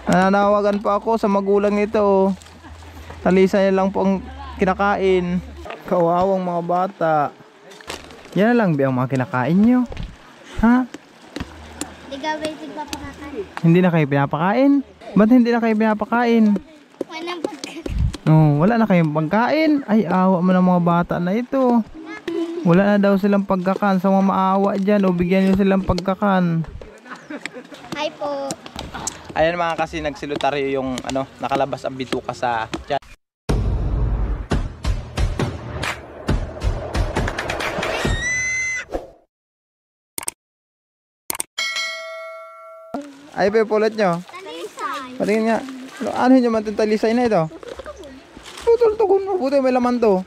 Nananawagan po ako sa magulang nito. Talisay lang po ang kinakain. Kawawang mga bata. Yan na lang ba ang mga kinakain nyo? Ha? Hindi ka basic papakakain. Hindi na kayo pinapakain? Ba't hindi na kayo pinapakain? Walang pagkakain. Oh, wala na kayong pagkain. Ay, awa mo ng mga bata na ito. Wala na daw silang pagkakan. Sa mga maawa dyan, o bigyan nyo silang pagkakan. Hi po. Ayan mga kasi nagsilutaryo yung ano, nakalabas ang bituka sa tiyan. Ay, pipulot nyo. Talisay. Patingin nga. Ano nyo man itong talisay na ito? Tultugon mo. Buti may laman to.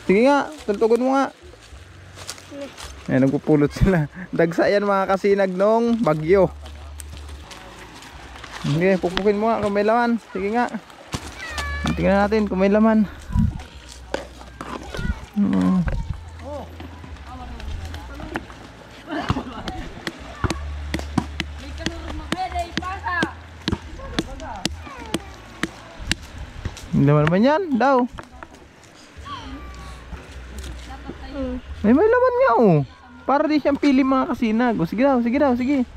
Sige nga, tultugon mo nga. Ayan, nagpupulot sila. Dagsa yan mga kasinag nung bagyo. Sige, pupukin mo nga kung may laman. Sige nga. Tingnan natin kung may laman. May laman naman yan, daw. May laman nga oh. Para di siyang pili mga kasinag. O, sige daw, sige daw, sige.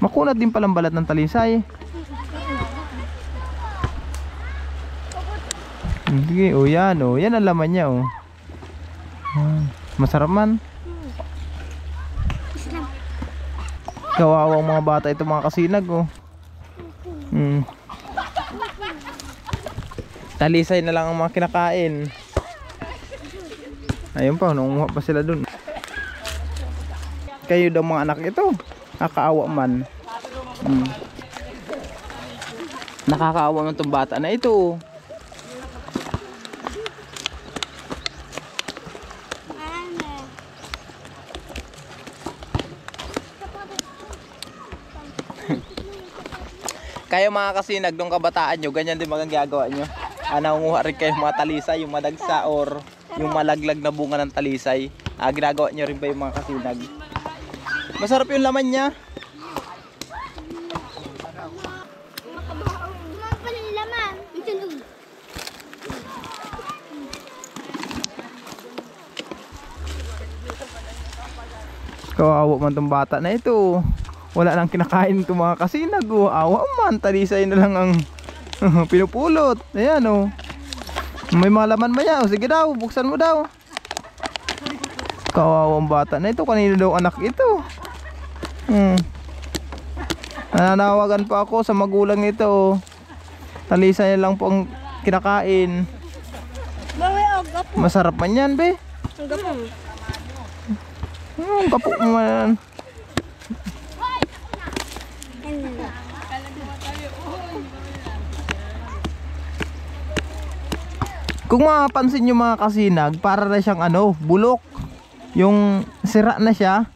Makunat din palang balat ng talisay. Sige, oh yan oh. Yan ang laman niya oh. Masarap man. Kawawang mga bata ito mga kasinag oh. Talisay na lang ang mga kinakain. Ayun pa, nangunguha pa sila dun. Kayo daw mga anak ito. Nakakaawa man. Nakakaawa man itong bata na ito. Kayo mga kasinag, nung kabataan nyo, ganyan din magagagawa nyo. Nangunguha rin kayo mga talisay, yung madagsa or yung malaglag na bunga ng talisay. Ginagawa nyo rin ba yung mga kasinag? Masarap yung laman niya. Kawawa man tong bata na ito. Wala nang kinakain itong mga kasinag oh. Awa man, talisay na lang ang pinupulot. Ayan oh. May mga laman ba yan? Sige daw, buksan mo daw. Kawawang bata na ito. Kanino daw anak ito? Nananawagan pa ako sa magulang nito. Talisay lang po ang kinakain. Masarap man yan be. Ang gapo man. Kung mapapansin nyo mga kasinag, para na siyang ano, bulok. Yung sira na siya.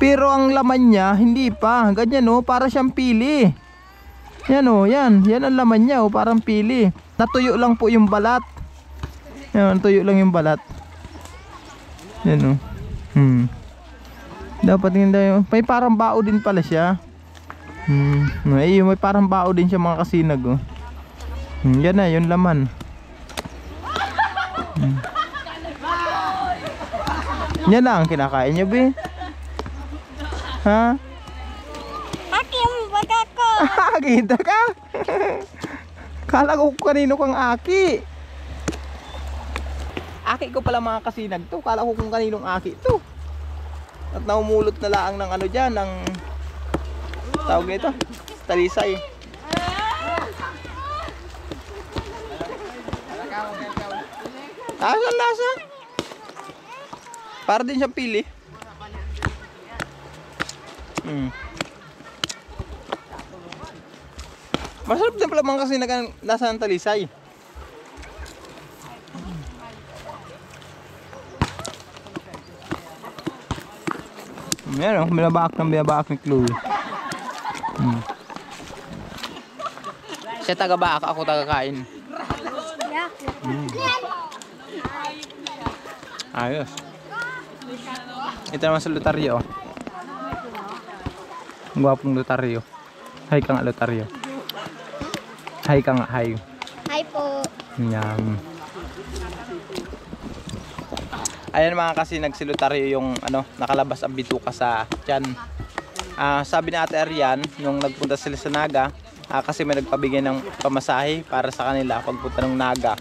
Pero ang laman niya, hindi pa. Ganyan oh, para siyang pili. Yan oh, yan. Yan ang laman niya oh, parang pili. Natuyo lang po yung balat. Yan, natuyo lang yung balat. Yan oh. Dapat hindi tayo. May parang bao din pala siya. May parang bao din siya mga kasinag oh. Yan na, yung laman. Yan lang ang kinakain niya be. Ha? Aki ang baga ko. Kita ka? Kala ko kanino kang aki. Aki ko pala mga kasinag to. Kala ko kung kaninong aki to. At naumulot na laang ng ano dyan, ng tawag nito, talisay. Asan lasa? Para din siyang pili. Masarap din pala mga kasi lasa ng talisay. Meron, binabaak ng Chloe. Siya taga-baak, ako taga-kain. Ayos. Ito naman sa Lotario. Ang gwapong Lotario. Hi ka nga Lotario. Hi ka nga, hi. Hi po. Yan. Ayan mga kasinag, si Lotario yung nakalabas ang bituka sa tiyan. Sabi ni Ate Arian, nung nagpunta sila sa Naga, kasi may nagpabigay ng pamasahe para sa kanila pagpunta ng Naga.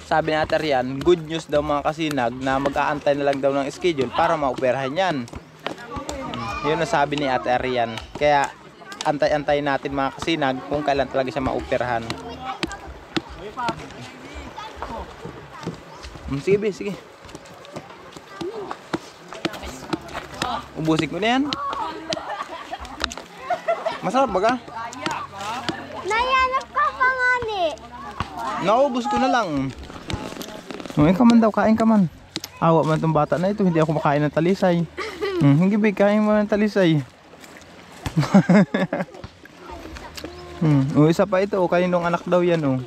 Sabi ni Ate Arian, good news daw mga kasinag na mag-aantay na lang daw ng schedule para maoperahan yan. Yun ang sabi ni Ate Arian. Kaya antay-antay natin mga kasinag kung kailan talaga siya maoperahan. Sige be, sige. Ubusin ko na yan. Masarap ba ka? Nayanap ka pa nga ni. Naubos ko na lang. Kain ka man daw, kain ka man. Awa man itong bata na ito, hindi ako makain ng talisay. Hindi ba, kain mo ng talisay. Isa pa ito, kaninong anak daw yan.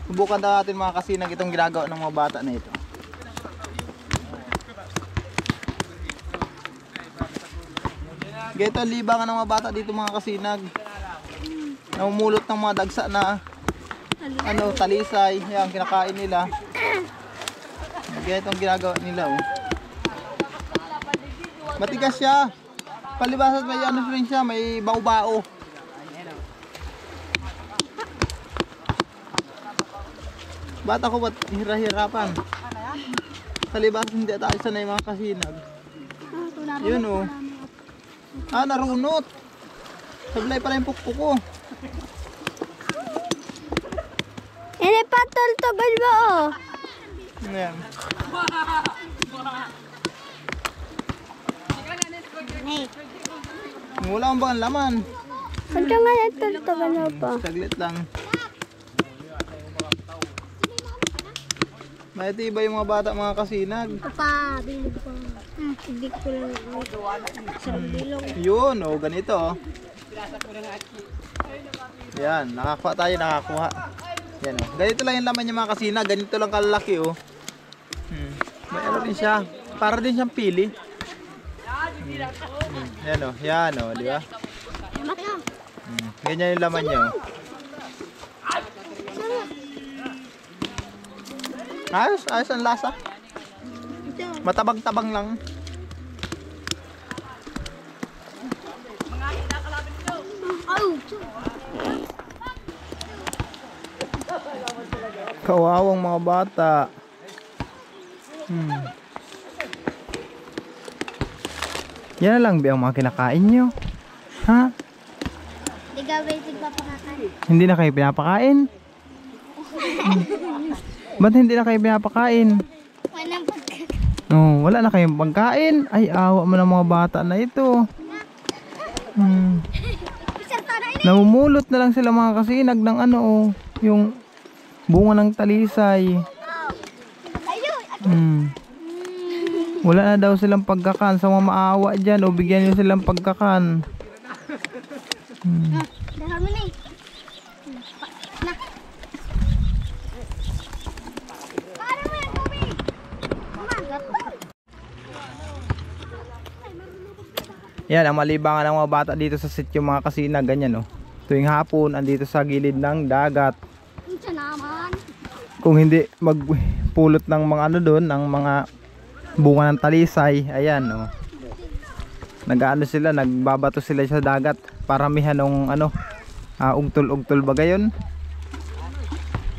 Subukan daw natin mga kasinag itong ginagawa ng mga bata na ito. Ganito ang libangan ng mga bata dito mga kasinag. Namumulot ng mga dagsa na talisay. Yan, kinakain nila. Ganito ang ginagawa nila. Matigas siya. Palibasat may rin siya, may bao-bao. Bata ko ba't hira-hirapan? Palibasat hindi tayo sanay mga kasinag. Yun narunot. Sablay pala yung pukpuk ko. Ini patol-togol mo Ayan. Wala akong bang laman. Kunta nga natol-togol mo po. Saglit lang. Maitiba yung mga bata mga kasinag. Papa, bilog ko. Hindi ko lang isang bilog. Yun ganito Yan, nakakuha tayo, nakakuha. Yan ganito lang yung laman niya mga kasinag. Ganito lang kalalaki May rin siya. Para din siyang pili. Yan di ba? Ganyan yung laman niya Ayos ang lasa. Matabang-tabang lang. Kawawang mga bata. Yan na lang ang mga kinakain nyo. Ha? Di ka basic papakakan. Hindi na kayo pinapakain? Ba't hindi na kayo pinapakain? Walang pagkakan. Wala na kayong pagkain. Ay, awa mo ng mga bata na ito. Namumulot na lang sila mga kasinag ng yung bunga ng talisay. Wala na daw silang pagkakan. Sa mga maawa dyan, bigyan nyo silang pagkakan. Dahil mo na Yan ang malibangan ng mga bata dito sa sitio mga kasinag. Ganyan tuwing hapon andito sa gilid ng dagat. Kung hindi magpulot ng mga doon, ng mga bunga ng talisay. Ayan sila, nagbabato sila sa dagat. Paramihan ng ugtol-ugtol ba gayon?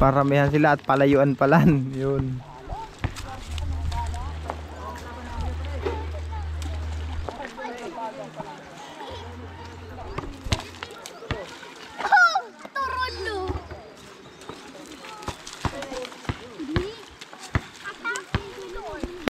Paramihan sila at palayuan palan. Yun.